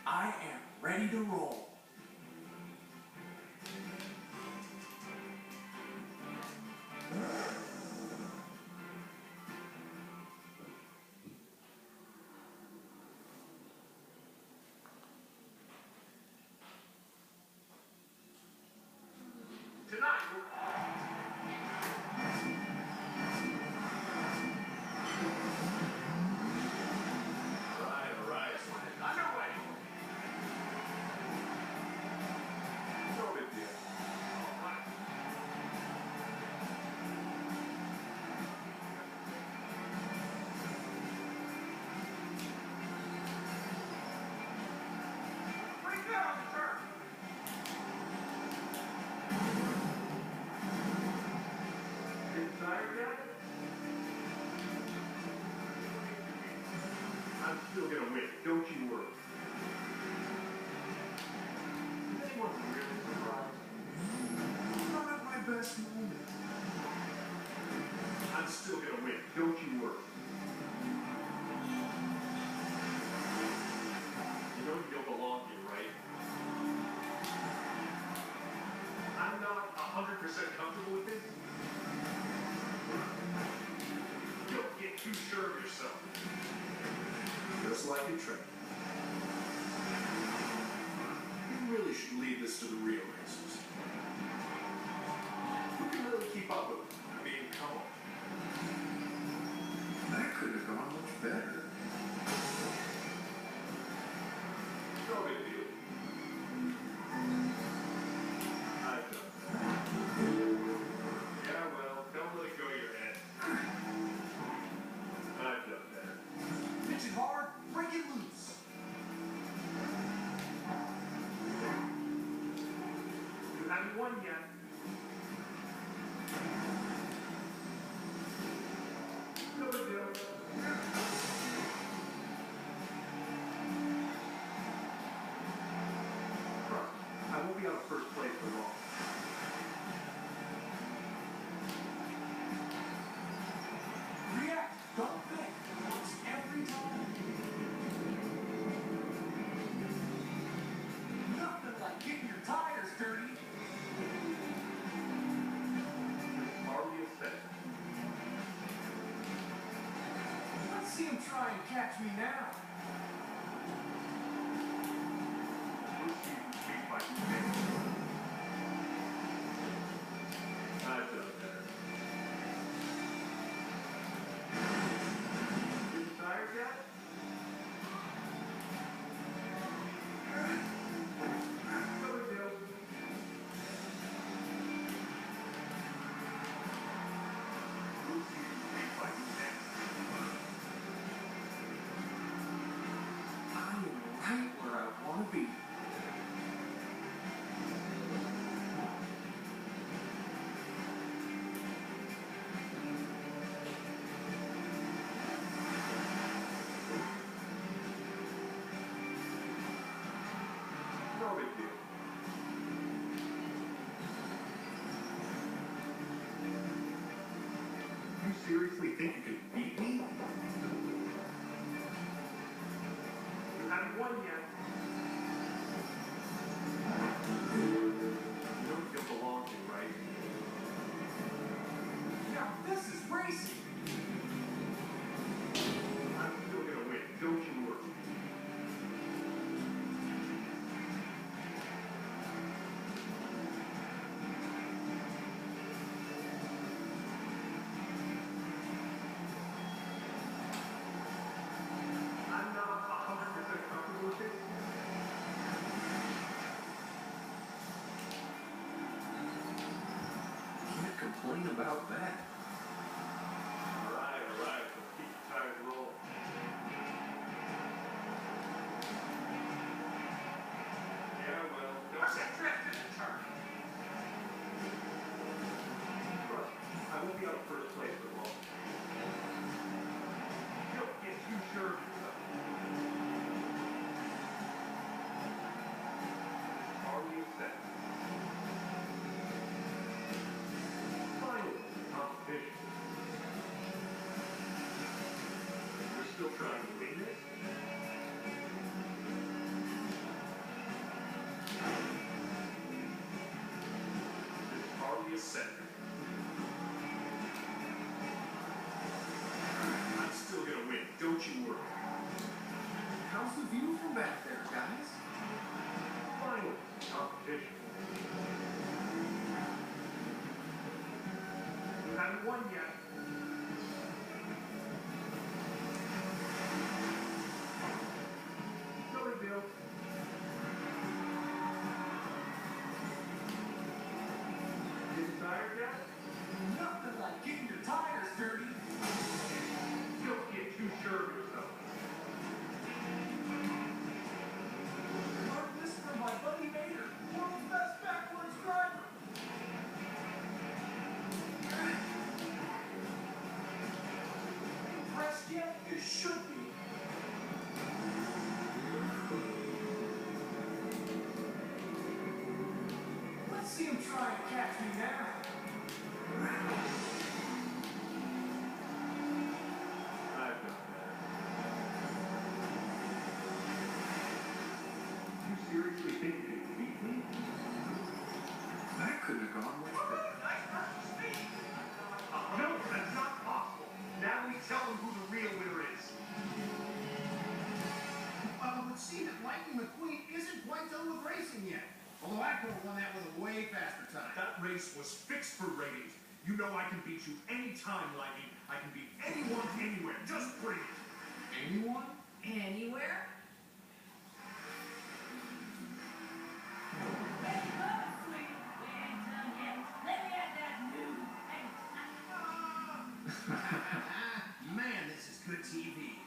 I am ready to roll. I'm still gonna win, don't you worry. Is anyone really surprised? Not at my best moment. I'm still gonna win, don't you worry. You know you don't belong here, right? I'm not 100% comfortable with this. Don't get too sure of yourself. Just like in training. You really should leave this to the real racers. Who can really keep up with it? I mean, come on. That could have gone much better. No big deal. I've done that. Yeah, well, don't let it go to your head. I've done better. Pitch it hard, break it loose. You haven't won yet. No big deal. Trust me, I won't be out of first place for long. React, don't think. Works every time. Nothing like getting your tires dirty. Hardly a second. Let's see him try and catch me now. We'll see who speaks like you can. I've done better. Getting tired yet? No big deal. We'll see who speaks like you can. I am right where I want to be. No big deal. You seriously think you can beat me? You haven't won yet. You know you don't belong here, right? Now this is racing. I'm still gonna win, don't you worry. I'm not 100% comfortable with this. Can't complain about that. Alright, let's keep the tires rolling. Yeah, well, don't say drift in the turn. Trust me, I won't be out of first place for long. Don't get too sure of yourself. Hardly a second. Finally, competition. We're still trying to win this? center. I'm still gonna win, don't you worry. How's the view from back there, guys? Finally, competition. You haven't won yet. No big deal. Getting tired yet? Nothing like getting your tires dirty. Don't get too sure of yourself. Learned this from my buddy Mater, world's best backwards driver. Impressed yet? You should be. Let's see him try and catch me now. I've done better. You seriously think you can beat me? That couldn't have gone much better. No, that's not possible. Now we tell them who the real winner is. Well, it would seem that Lightning McQueen isn't quite done with racing yet. Although I could have won that with a way faster time. That race was fixed for ratings. You know I can beat you anytime, Lightning. I can beat anyone, anywhere. Just bring it. Anyone? Anywhere? Man, this is good TV.